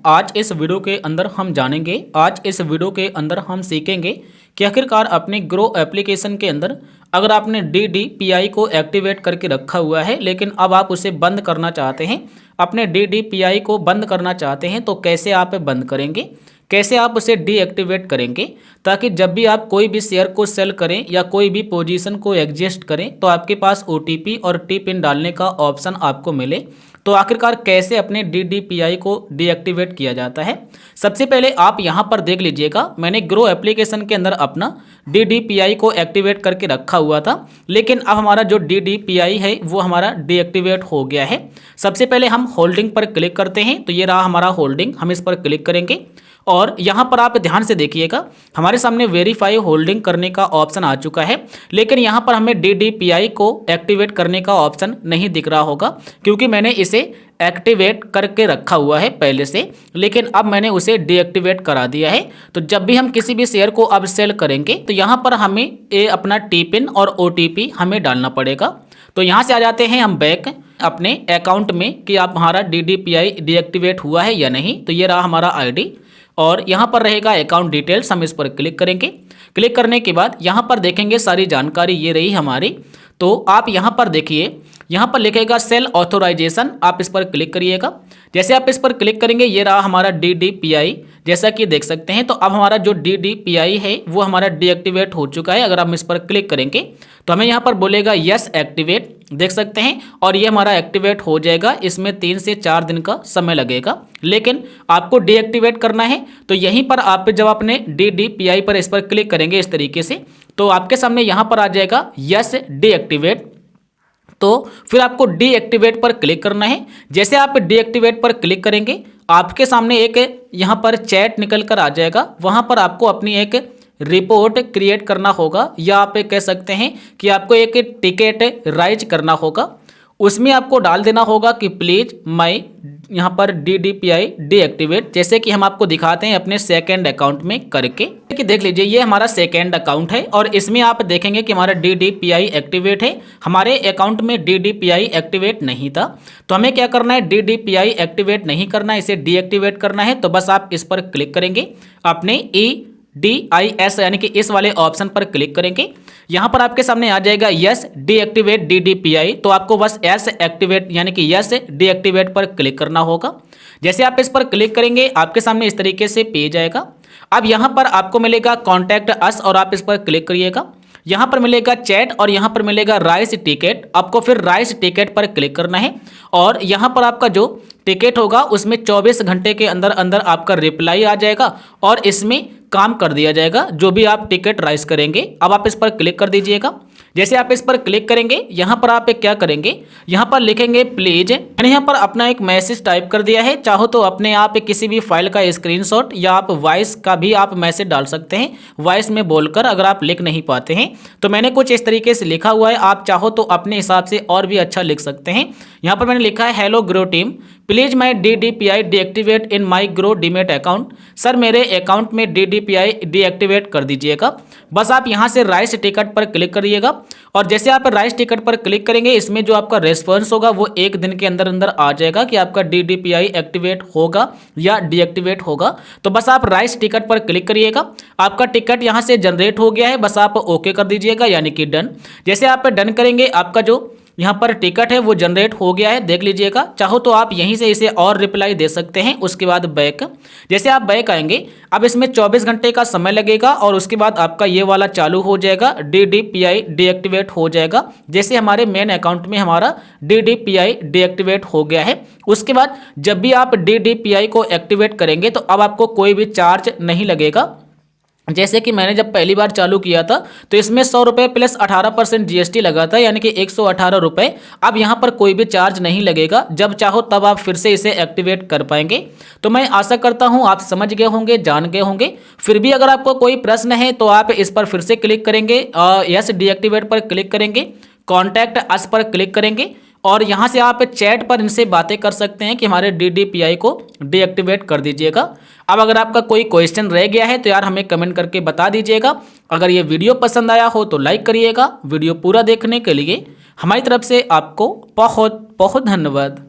आज इस वीडियो के अंदर हम जानेंगे, आज इस वीडियो के अंदर हम सीखेंगे कि आखिरकार अपने ग्रो एप्लीकेशन के अंदर अगर आपने DDPI को एक्टिवेट करके रखा हुआ है लेकिन अब आप उसे बंद करना चाहते हैं, अपने DDPI को बंद करना चाहते हैं तो कैसे आप बंद करेंगे, कैसे आप उसे डीएक्टिवेट करेंगे ताकि जब भी आप कोई भी शेयर को सेल करें या कोई भी पोजीशन को एग्जिस्ट करें तो आपके पास OTP और टी पिन डालने का ऑप्शन आपको मिले। तो आखिरकार कैसे अपने DDPI को डीएक्टिवेट किया जाता है, सबसे पहले आप यहाँ पर देख लीजिएगा। मैंने ग्रो एप्लीकेशन के अंदर अपना DDPI को एक्टिवेट करके रखा हुआ था, लेकिन अब हमारा जो DDPI है वो हमारा डीएक्टिवेट हो गया है। सबसे पहले हम होल्डिंग पर क्लिक करते हैं, तो ये रहा हमारा होल्डिंग, हम इस पर क्लिक करेंगे और यहाँ पर आप ध्यान से देखिएगा हमारे सामने वेरीफाई होल्डिंग करने का ऑप्शन आ चुका है, लेकिन यहाँ पर हमें DDPI को एक्टिवेट करने का ऑप्शन नहीं दिख रहा होगा क्योंकि मैंने इसे एक्टिवेट करके रखा हुआ है पहले से, लेकिन अब मैंने उसे डीएक्टिवेट करा दिया है। तो जब भी हम किसी भी शेयर को अब सेल करेंगे तो यहाँ पर हमें अपना टी पिन और OTP हमें डालना पड़ेगा। तो यहाँ से आ जाते हैं हम बैक अपने अकाउंट में कि आप हमारा DDPI डीएक्टिवेट हुआ है या नहीं। तो ये रहा हमारा ID और यहाँ पर रहेगा अकाउंट डिटेल्स, हम इस पर क्लिक करेंगे। क्लिक करने के बाद यहाँ पर देखेंगे सारी जानकारी ये रही हमारी। तो आप यहाँ पर देखिए, यहाँ पर लिखेगा सेल ऑथोराइजेशन, आप इस पर क्लिक करिएगा। जैसे आप इस पर क्लिक करेंगे ये रहा हमारा DDPI, जैसा कि देख सकते हैं। तो अब हमारा जो DDPI है वो हमारा डीएक्टिवेट हो चुका है। अगर हम इस पर क्लिक करेंगे तो हमें यहाँ पर बोलेगा यस एक्टिवेट, देख सकते हैं, और ये हमारा एक्टिवेट हो जाएगा। इसमें 3 से 4 दिन का समय लगेगा, लेकिन आपको डीएक्टिवेट करना है तो यहीं पर आप जब अपने DDPI पर इस पर क्लिक करेंगे इस तरीके से तो आपके सामने यहाँ पर आ जाएगा यस डीएक्टिवेट। तो फिर आपको डीएक्टिवेट पर क्लिक करना है। जैसे आप डीएक्टिवेट पर क्लिक करेंगे आपके सामने एक यहाँ पर चैट निकल कर आ जाएगा, वहाँ पर आपको अपनी एक रिपोर्ट क्रिएट करना होगा या आप कह सकते हैं कि आपको एक टिकट राइज करना होगा। उसमें आपको डाल देना होगा कि प्लीज़ माई यहाँ पर DDPI डीएक्टिवेट, जैसे कि हम आपको दिखाते हैं अपने सेकंड अकाउंट में करके। कि देख लीजिए ये हमारा सेकंड अकाउंट है और इसमें आप देखेंगे कि हमारा DDPI एक्टिवेट है। हमारे अकाउंट में DDPI एक्टिवेट नहीं था, तो हमें क्या करना है, DDPI एक्टिवेट नहीं करना है, इसे डीएक्टिवेट करना है। तो बस आप इस पर क्लिक करेंगे, अपने EDIS यानी कि इस वाले ऑप्शन पर क्लिक करेंगे। यहाँ पर आपके सामने आ जाएगा यस डीएक्टिवेट DDPI, तो आपको बस यस एक्टिवेट यानी कि यस डीएक्टिवेट पर क्लिक करना होगा। जैसे आप इस पर क्लिक करेंगे आपके सामने इस तरीके से पेज आएगा। अब यहाँ पर आपको मिलेगा कॉन्टैक्ट अस और आप इस पर क्लिक करिएगा। यहाँ पर मिलेगा चैट और यहाँ पर मिलेगा राइस टिकट, आपको फिर राइस टिकट पर क्लिक करना है और यहाँ पर आपका जो टिकट होगा उसमें 24 घंटे के अंदर अंदर आपका रिप्लाई आ जाएगा और इसमें काम कर दिया जाएगा जो भी आप टिकट राइज करेंगे। अब आप इस पर क्लिक कर दीजिएगा। जैसे आप इस पर क्लिक करेंगे यहाँ पर आप क्या करेंगे, यहाँ पर लिखेंगे प्लीज। मैंने यहाँ पर अपना एक मैसेज टाइप कर दिया है, चाहो तो अपने आप किसी भी फाइल का स्क्रीनशॉट या आप वॉइस का भी आप मैसेज डाल सकते हैं वॉइस में बोलकर, अगर आप लिख नहीं पाते हैं तो मैंने कुछ इस तरीके से लिखा हुआ है। आप चाहो तो अपने हिसाब से और भी अच्छा लिख सकते हैं। यहाँ पर मैंने लिखा है hello grow team, please my DDPI deactivate in my grow demat account. Sir मेरे अकाउंट में DDPI डीएक्टिवेट कर दीजिएगा। बस आप यहाँ से राइस टिकट पर क्लिक करिएगा और जैसे आप राइस टिकट पर क्लिक करेंगे इसमें जो आपका रेस्पॉन्स होगा वो 1 दिन के अंदर अंदर आ जाएगा कि आपका DDPI एक्टिवेट होगा या डीएक्टिवेट होगा। तो बस आप राइस टिकट पर क्लिक करिएगा, आपका टिकट यहाँ से जनरेट हो गया है, बस आप ओके कर दीजिएगा यानी कि डन। जैसे आप डन करेंगे आपका जो यहाँ पर टिकट है वो जनरेट हो गया है, देख लीजिएगा। चाहो तो आप यहीं से इसे और रिप्लाई दे सकते हैं। उसके बाद बैक, जैसे आप बैक आएंगे अब इसमें 24 घंटे का समय लगेगा और उसके बाद आपका ये वाला चालू हो जाएगा, DDPI डीएक्टिवेट हो जाएगा। जैसे हमारे मेन अकाउंट में हमारा DDPI डीएक्टिवेट हो गया है। उसके बाद जब भी आप DDPI को एक्टिवेट करेंगे तो अब आपको कोई भी चार्ज नहीं लगेगा। जैसे कि मैंने जब पहली बार चालू किया था तो इसमें 100 रुपये प्लस 18% GST लगा था यानी कि 118 रुपये। अब यहाँ पर कोई भी चार्ज नहीं लगेगा, जब चाहो तब आप फिर से इसे एक्टिवेट कर पाएंगे। तो मैं आशा करता हूँ आप समझ गए होंगे, जान गए होंगे। फिर भी अगर आपको कोई प्रश्न है तो आप इस पर फिर से क्लिक करेंगे, यस डीएक्टिवेट पर क्लिक करेंगे, कॉन्टैक्ट अस पर क्लिक करेंगे और यहाँ से आप चैट पर इनसे बातें कर सकते हैं कि हमारे DDPI को डीएक्टिवेट कर दीजिएगा। अब अगर आपका कोई क्वेश्चन रह गया है तो यार हमें कमेंट करके बता दीजिएगा। अगर ये वीडियो पसंद आया हो तो लाइक करिएगा। वीडियो पूरा देखने के लिए हमारी तरफ से आपको बहुत बहुत धन्यवाद।